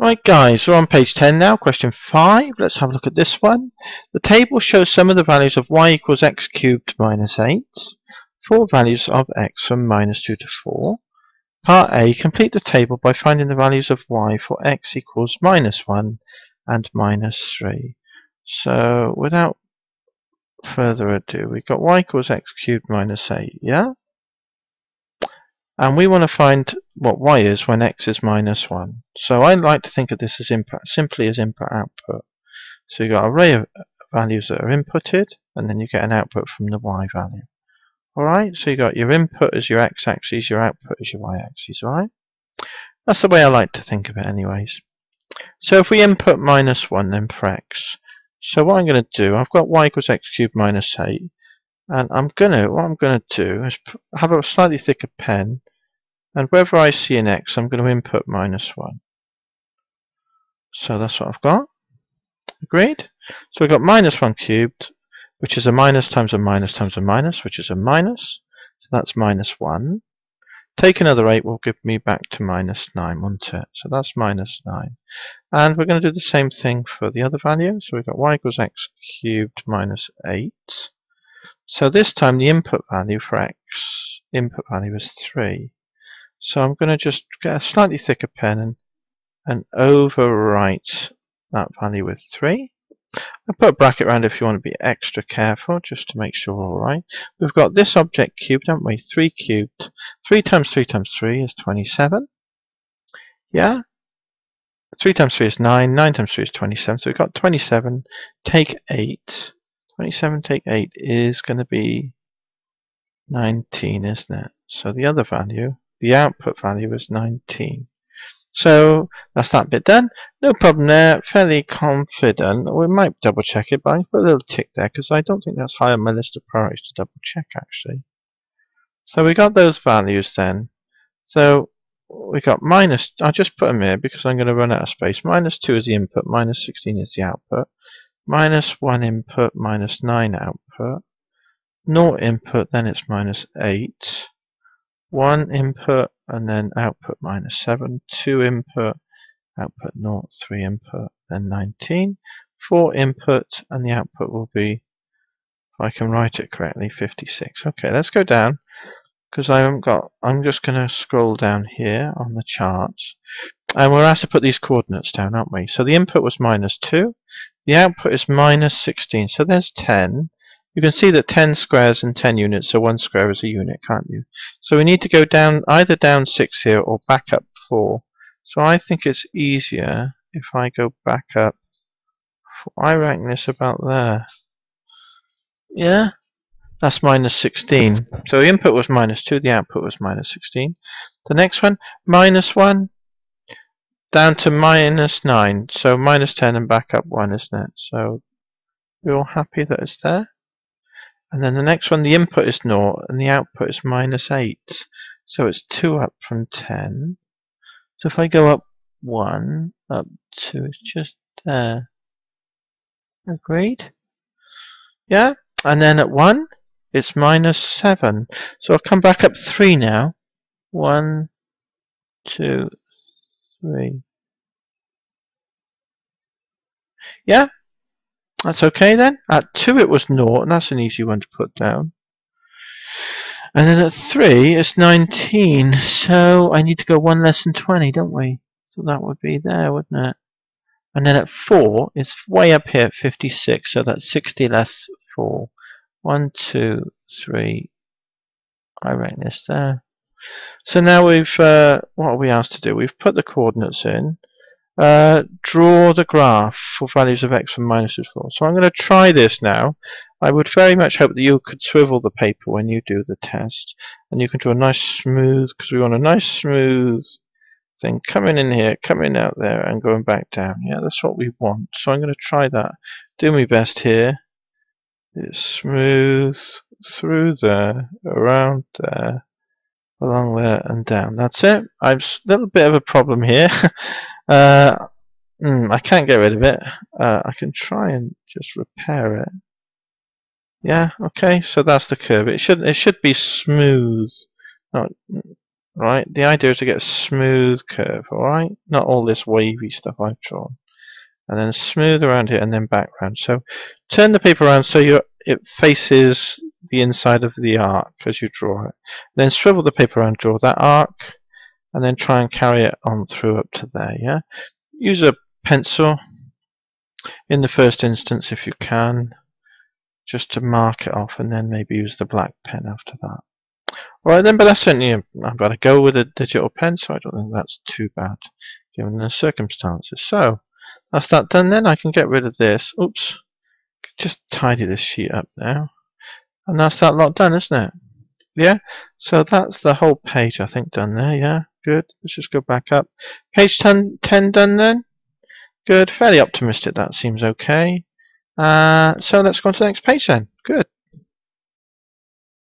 Right guys, we're on page 10 now, question 5. Let's have a look at this one. The table shows some of the values of y equals x cubed minus 8. 4 values of x from minus 2 to 4. Part A, complete the table by finding the values of y for x equals minus 1 and minus 3. So without further ado, we've got y equals x cubed minus 8, yeah? And we want to find what y is when x is minus 1. So I like to think of this as simply as input-output. So you've got an array of values that are inputted, and then you get an output from the y value. Alright, so you got your input as your x-axis, your output as your y-axis, alright? That's the way I like to think of it anyways. So if we input minus 1 then for x, so what I'm going to do, I've got y equals x cubed minus 8, and what I'm going to do is have a slightly thicker pen, and wherever I see an x, I'm going to input minus 1. So that's what I've got. Agreed? So we've got minus 1 cubed, which is a minus times a minus times a minus, which is a minus. So that's minus 1. Take another 8 will give me back to minus 9, won't it? So that's minus 9. And we're going to do the same thing for the other value. So we've got y equals x cubed minus 8. So this time the input value for x, input value is 3. So I'm going to just get a slightly thicker pen and overwrite that value with 3. I'll put a bracket around if you want to be extra careful, just to make sure we're alright. We've got this object cubed, haven't we? 3 cubed. 3 times 3 times 3 is 27. Yeah? 3 times 3 is 9. 9 times 3 is 27. So we've got 27. Take 8. 27 take 8 is going to be 19, isn't it? So the other value, the output value, is 19. So that's that bit done. No problem there. Fairly confident. We might double check it, but I put a little tick there because I don't think that's high on my list of priorities to double check actually. So we got those values then. So we got minus, I'll just put them here because I'm going to run out of space. Minus 2 is the input, minus 16 is the output. Minus 1 input, minus 9 output. 0 input, then it's minus 8. 1 input, and then output minus 7. 2 input, output 0. 3 input, then 19. 4 input, and the output will be, if I can write it correctly, 56. Okay, let's go down, because I'm just going to scroll down here on the charts. And we're asked to put these coordinates down, aren't we? So the input was minus 2. The output is minus 16. So there's 10. You can see that 10 squares and 10 units, so 1 square is a unit, can't you? So we need to go down, either down 6 here or back up 4. So I think it's easier if I go back up. I reckon this about there. Yeah? That's minus 16. So the input was minus 2, the output was minus 16. The next one, minus 1, down to minus 9. So minus 10 and back up 1, isn't it? So we're all happy that it's there. And then the next one, the input is 0 and the output is minus 8. So it's 2 up from 10. So if I go up 1, up 2, it's just there. Agreed? Yeah? And then at 1, it's minus 7. So I'll come back up 3 now. 1, 2, 3. Yeah? That's okay then. At 2 it was 0, and that's an easy one to put down. And then at 3 it's 19, so I need to go 1 less than 20, don't we? So that would be there, wouldn't it? And then at 4, it's way up here at 56, so that's 60 less 4. 1, 2, 3, I reckon it's there. So now we've, what are we asked to do? We've put the coordinates in. Draw the graph for values of x from minus 2 to 4. So I'm going to try this now. I would very much hope that you could swivel the paper when you do the test, and you can draw a nice smooth, because we want a nice smooth thing coming in here, coming out there, and going back down. Yeah, that's what we want. So I'm going to try that. Do my best here. It's smooth through there, around there, along there, and down. That's it. I've a little bit of a problem here. I can't get rid of it. I can try and just repair it. Yeah, okay, so that's the curve. It should be smooth. right? The idea is to get a smooth curve, alright? Not all this wavy stuff I've drawn. And then smooth around here and then back round. So turn the paper around so it faces the inside of the arc as you draw it. Then swivel the paper around, draw that arc, and then try and carry it on through up to there, yeah? Use a pencil in the first instance if you can, just to mark it off, and then maybe use the black pen after that. Alright then, but that's certainly, I've got to go with a digital pen, so I don't think that's too bad given the circumstances. So, that's that done then. I can get rid of this. Oops. Just tidy this sheet up now. And that's that lot done, isn't it? Yeah? So that's the whole page, I think, done there, yeah? Good. Let's just go back up. Page 10 done then? Good. Fairly optimistic, that seems okay. So let's go on to the next page then. Good.